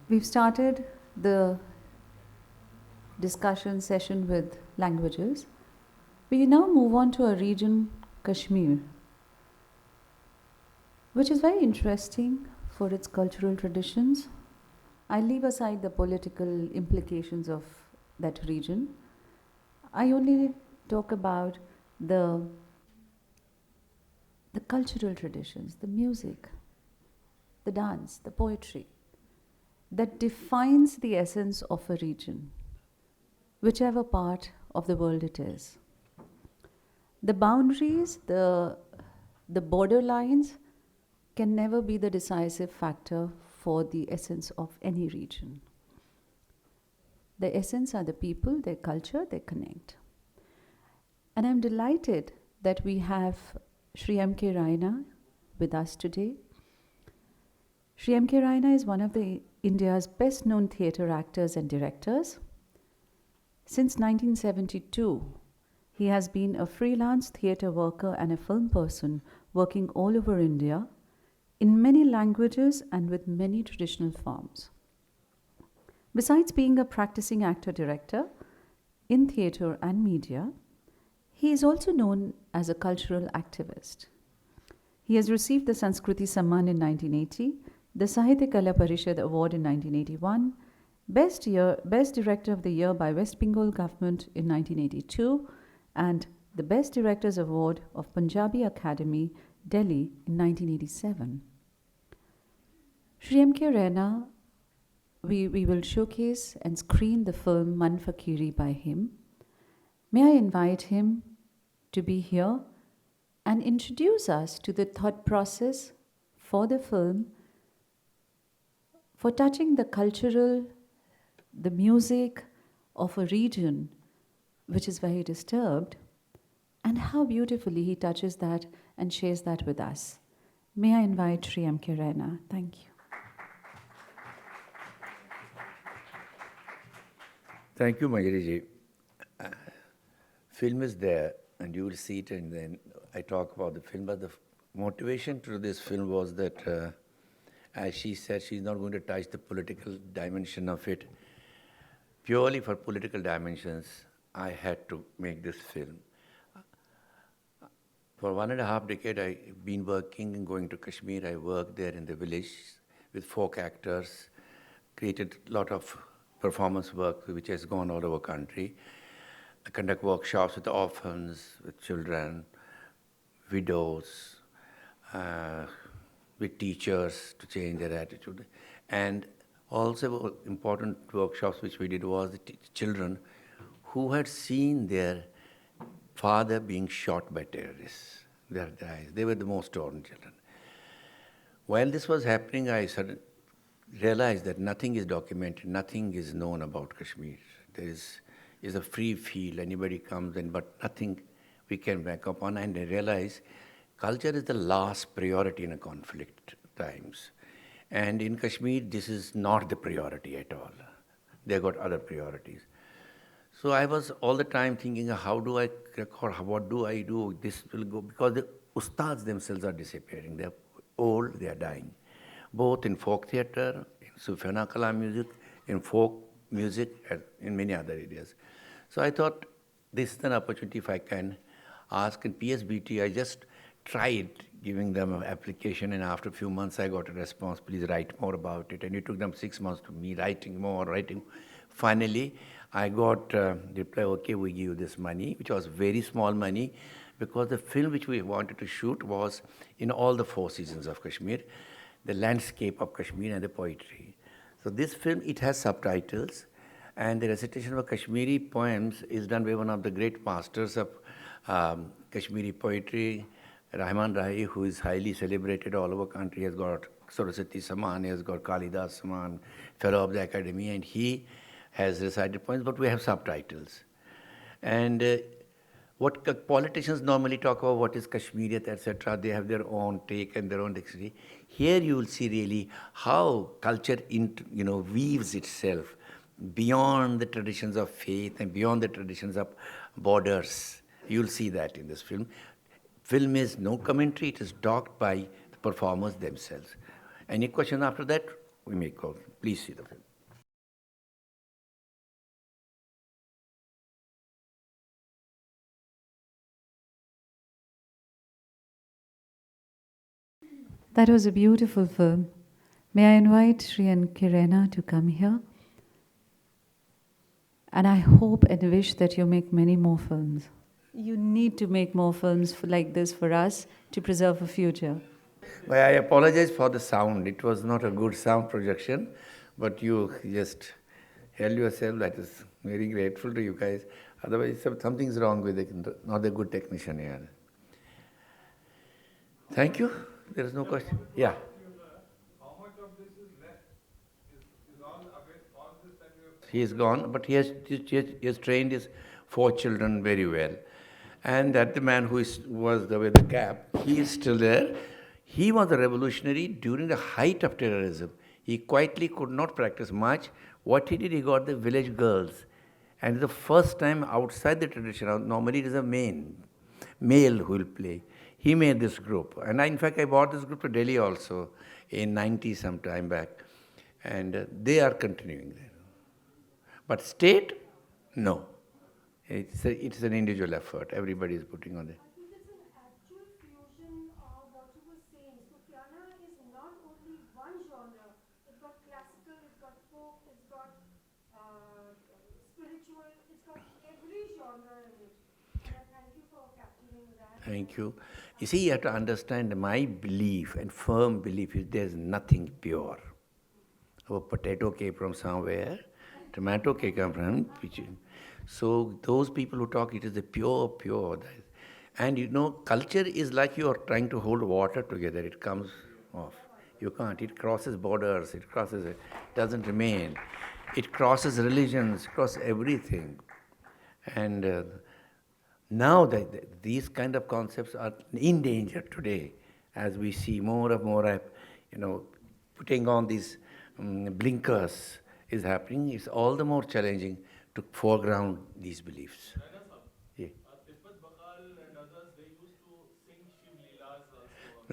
We've started the discussion session with languages. We now move on to a region, Kashmir, which is very interesting for its cultural traditions. I leave aside the political implications of that region. I only talk about the, the cultural traditions, the music, the dance, the poetry that defines the essence of a region, whichever part of the world it is. The boundaries, the border lines can never be the decisive factor for the essence of any region. The essence are the people, their culture, they connect. And I'm delighted that we have Shri M K Raina with us today. Shri M K Raina is one of India's best known theatre actors and directors. Since 1972, he has been a freelance theatre worker and a film person working all over India in many languages and with many traditional forms. Besides being a practicing actor-director in theatre and media, he is also known as a cultural activist. He has received the Sanskriti Samman in 1980, the Sahitya Kala Parishad Award in 1981, Best Director of the Year by West Bengal government in 1982, and the Best Directors Award of Punjabi Akademi, Delhi in 1987. Shri M K Raina, we will showcase and screen the film MANN FAQEERI by him. May I invite him to be here and introduce us to the thought process for the film, for touching the cultural, the music of a region which is very disturbed, and how beautifully he touches that and shares that with us. May I invite Shri M K Raina. Thank you. Thank you, Manjari ji. Film is there, and you will see it, and then I talk about the film. But the motivation to this film was that, as she said, she's not going to touch the political dimension of it. Purely for political dimensions, I had to make this film. For 1.5 decades, I've been working and going to Kashmir. I worked there in the village with folk actors, created a lot of performance work which has gone all over country. I conduct workshops with orphans, with children, widows, with teachers to change their attitude. And also important workshops which we did was the children who had seen their father being shot by terrorists. They were the most torn children. While this was happening, I suddenly realized that nothing is documented, nothing is known about Kashmir. There is a free field, anybody comes in, but nothing we can back up on. And I realized culture is the last priority in a conflict times. And in Kashmir, this is not the priority at all. They got other priorities. So I was all the time thinking, how do I record, what do I do? This will go, because the ustads themselves are disappearing. They're old, they are dying. Both in folk theatre, in Sufyana Kala music, in folk music, and in many other areas. So I thought this is an opportunity if I can ask. In PSBT, I just tried giving them an application, and after a few months I got a response, please write more about it. And it took them 6 months to me writing more, writing. Finally, I got reply, okay, we give you this money, which was very small money, because the film which we wanted to shoot was in all the 4 seasons of Kashmir, the landscape of Kashmir and the poetry. So this film, it has subtitles, and the recitation of Kashmiri poems is done by one of the great masters of Kashmiri poetry, Rahman Rai, who is highly celebrated all over country. He has got Sanskriti Samman, he has got Kalidas Samman, fellow of the Akademi, and he has recited poems, but we have subtitles. And what politicians normally talk about, what is Kashmiriyat, etc., they have their own take and their own dictionary. Here you will see really how culture weaves itself beyond the traditions of faith and beyond the traditions of borders. You'll see that in this film. Film is no commentary, it is talked by the performers themselves. Any question after that? we make calls. Please see the film. That was a beautiful film. May I invite Shri M K Raina to come here? And I hope and wish that you make many more films. You need to make more films like this for us to preserve a future. Well, I apologize for the sound. It was not a good sound projection, but you just held yourself. That is very grateful to you guys. Otherwise, something's wrong with it. Not a good technician here. Thank you. There is no question. Yeah. How much of this is left? Is all this that you have... He is gone, but he has trained his 4 children very well. And that the man who was with the cap, he is still there. He was a revolutionary during the height of terrorism. He quietly could not practice much. What he did, he got the village girls. And the first time outside the tradition, normally it is a male who will play. He made this group. And in fact, I brought this group to Delhi also in 90 some time back. And they are continuing there. But state, no. It's an individual effort. Everybody is putting on it. I think it's an actual fusion of what you were saying. Sufyana is not only one genre. It's got classical, it's got folk, it's got spiritual, it's got every genre in it. And I thank you for capturing that. Thank you. You see, you have to understand my belief and firm belief is there's nothing pure. A potato came from somewhere, tomato came from pigeon. So those people who talk, it is the pure. And you know, culture is like you are trying to hold water together. It comes off. You can't. It crosses borders. It doesn't remain. It crosses religions, crosses everything. And now these kind of concepts are in danger today, as we see more and more, putting on these blinkers is happening. It's all the more challenging to foreground these beliefs. Yeah.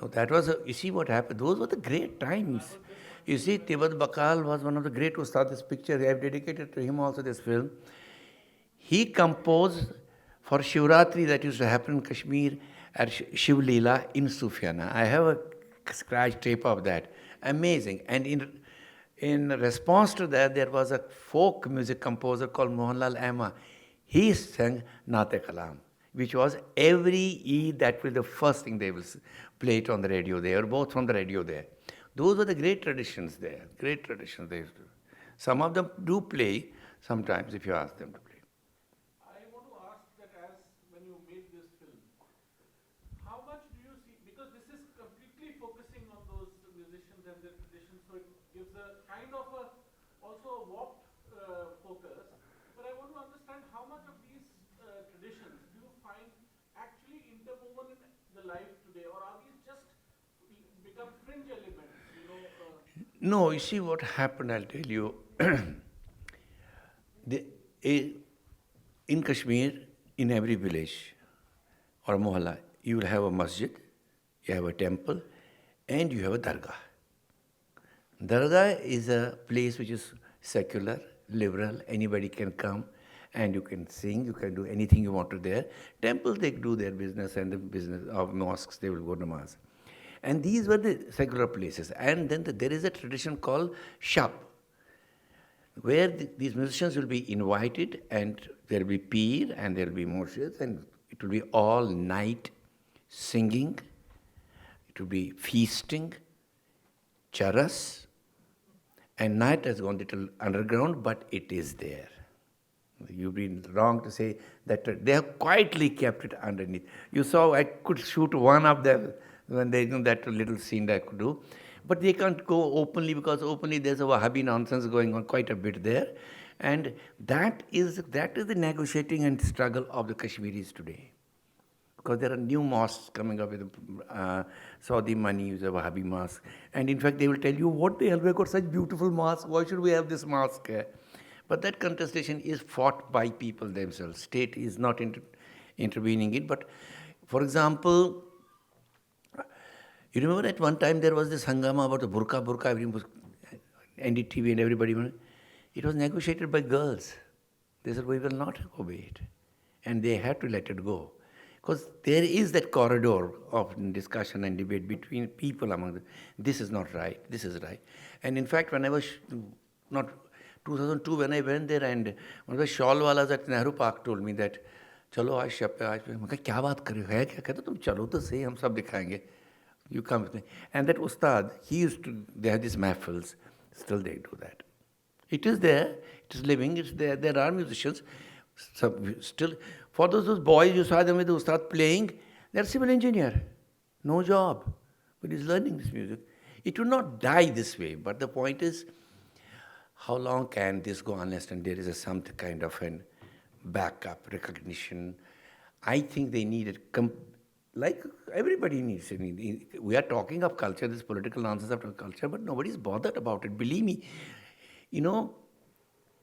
No, that was, you see what happened, those were the great times. You see, Tibat Bakal was one of the great Ustad. This picture, I have dedicated to him also this film. He composed for Shivratri that used to happen in Kashmir at Shiv Leela in Sufyana. I have a scratch tape of that. Amazing. And in response to that, there was a folk music composer called Mohanlal Amma. He sang Naate Kalam, which was every Eid, that was the first thing they will play it on the radio there, both from the radio there. Those were the great traditions there, great traditions they used to. Some of them do play sometimes if you ask them to play. I want to ask that as when you made this film, how much do you see, because this is completely focusing on those musicians and their traditions, so it gives a kind of also a warped focus. But I want to understand how much of these traditions do you find actually interwoven in the life today, or are these just become fringe elements? No, you see what happened, I'll tell you. In Kashmir, in every village or mohalla, you will have a masjid, you have a temple, and you have a dargah. Dargah is a place which is secular, liberal, anybody can come and you can sing, you can do anything you want to there. Temples, they do their business, and the business of mosques, they will go to mosque. And these were the secular places. And then there is a tradition called shab, where these musicians will be invited, and there will be peer and there will be murshid, and it will be all night singing, it will be feasting, charas, and night has gone a little underground, but it is there. You've been wrong to say that they have quietly kept it underneath. You saw I could shoot one of them when they know that little scene that I could do. But they can't go openly, because openly there's a Wahhabi nonsense going on quite a bit there. And that is the negotiating and struggle of the Kashmiris today. Because there are new mosques coming up with Saudi money, the Wahhabi mosque. And in fact, they will tell you, what the hell, we've got such beautiful mosque, why should we have this mosque here? But that contestation is fought by people themselves. State is not intervening in it. But for example, you remember at one time there was this hangama about the burqa, everyone was NDTV and everybody, it was negotiated by girls. They said, we will not obey it. And they had to let it go. Because there is that corridor of discussion and debate between people among them. This is not right, this is right. And in fact, when I was, not 2002, when I went there, and one of the shawlwalas at Nehru Park told me that, चलो आज शब पे आज पे मैं कहा क्या बात कर रहे हो है क्या कहते तुम चलो तो सही हम सब दिखाएंगे you come with me and that ustad he used to they have these mahfils still they do that it is there it is living it's there are musicians still for those boys you saw them with the ustad playing they're civil engineer no job but he's learning this music it will not die this way but the point is how long can this go unless and there is some kind of an backup, recognition. I think they need it, like everybody needs it. We are talking of culture, this political nonsense of culture, but nobody's bothered about it. Believe me,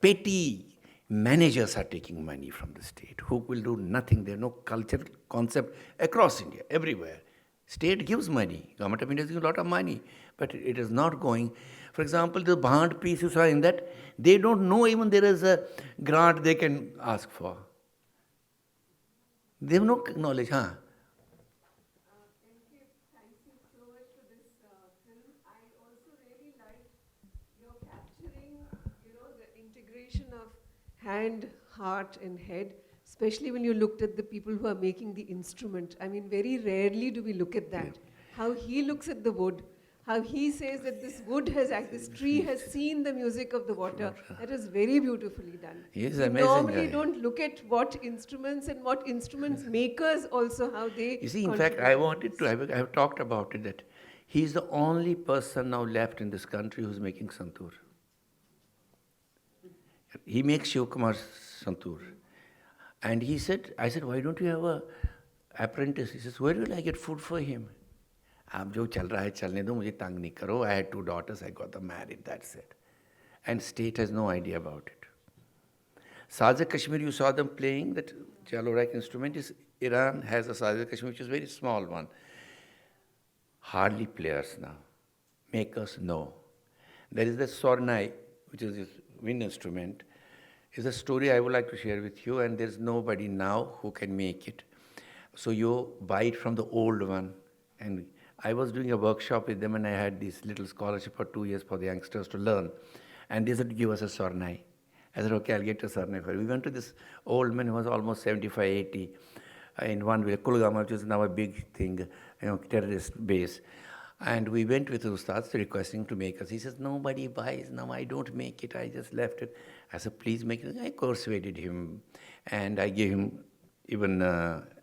petty managers are taking money from the state who will do nothing. There's no culture concept across India, everywhere. State gives money. Government of India gives a lot of money, but it is not going. For example, the Bhand piece you saw in that, they don't know even there is a grant they can ask for. They have no knowledge, huh? Thank you so much for this film. I also really liked your capturing, the integration of hand, heart, and head, especially when you looked at the people who are making the instrument. I mean, very rarely do we look at that. How he looks at the wood, how he says that this wood this tree has seen the music of the water. That is very beautifully done. He's We amazing normally guy. don't look at what instruments and what instruments makers also, how they You see, in fact, I have talked about it, that he's the only person now left in this country who's making santoor. He makes Shiv Kumar's santoor. And I said, why don't you have an apprentice? He says, where will I get food for him? अब जो चल रहा है चलने दो मुझे तंग नहीं करो. I had 2 daughters, I got them married, that's it. And state has no idea about it. Saz Kashmir, you saw them playing that Jalorak instrument. Iran has a Saz Kashmir, which is a very small one. Hardly players now. Makers, no. There is the Sornai, which is this wind instrument. It's a story I would like to share with you, and there's nobody now who can make it. So you buy it from the old one. And I was doing a workshop with them, and I had this little scholarship for 2 years for the youngsters to learn. And they said, give us a Sornai. I said, okay, I'll get a Sornai for you. We went to this old man who was almost 75, 80, in one way, Kulgama, which is now a big thing, terrorist base. And we went with Ustads requesting to make us. He says, nobody buys. Now I don't make it. I just left it. I said, please make it. I persuaded him. And I gave him even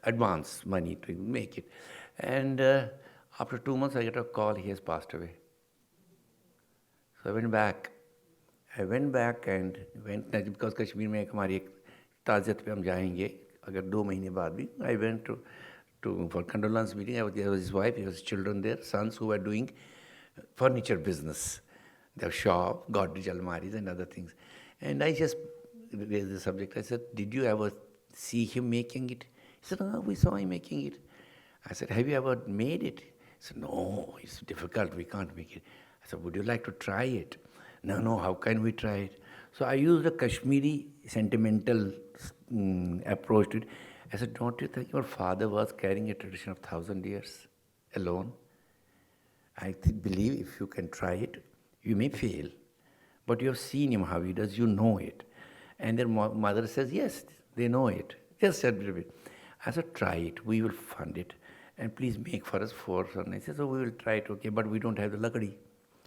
advance money to make it. And after 2 months, I get a call, he has passed away. So I went back and went, because Kashmir में हमारी एक ताज़ियत पे हम जाएंगे, अगर 2 महीने बाद भी. I went to for condolence meeting. There was his wife, his children there, sons who were doing furniture business. Their shop, garbage almaris and other things. And I just raised the subject. I said, did you ever see him making it? He said, we saw him making it. I said, have you ever made it? He said, no, it's difficult, we can't make it. I said, would you like to try it? No, how can we try it? So I used a Kashmiri sentimental approach to it. I said, don't you think your father was carrying a tradition of 1,000 years alone? I believe if you can try it, you may fail. But you have seen him how he does, you know it. And their mother says, yes, they know it. Just a little bit. I said, try it, we will fund it. And please make for us 4 sons. I said, so we will try it, okay, but we don't have the lakadi.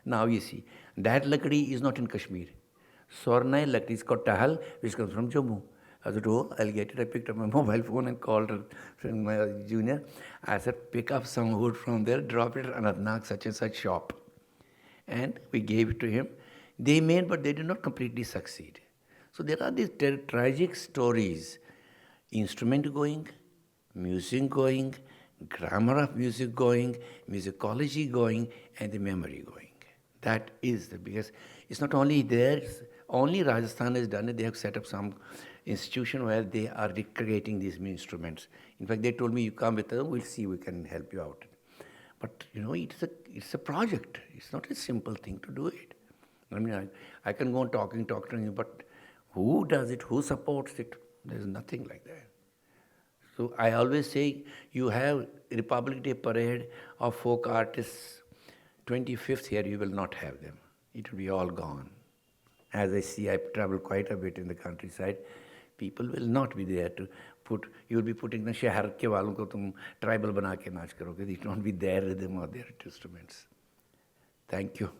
Now you see, that lakadi is not in Kashmir. Sornai lakadi is called tahal, which comes from Jammu. I said, oh, I'll get it. I picked up my mobile phone and called my junior. I said, pick up some wood from there, drop it at Anantnag, such and such shop. And we gave it to him. They made, but they did not completely succeed. So there are these tragic stories. Instrument going, music going, grammar of music going, musicology going, and the memory going. That is the biggest. It's not only there, only Rajasthan has done it. They have set up some institution where they are recreating these instruments. In fact, they told me, you come with them, we'll see, we can help you out. But, it's a project. It's not a simple thing to do it. I mean, I can go on talking, but who does it? Who supports it? There's nothing like that. So I always say, you have Republic Day parade of folk artists, 25th here, you will not have them. It will be all gone. As I see, I travel quite a bit in the countryside. People will not be there to put, you will be putting the shahar ke walon ko tum tribal bana ke naach karoge. It won't be their rhythm or their instruments. Thank you.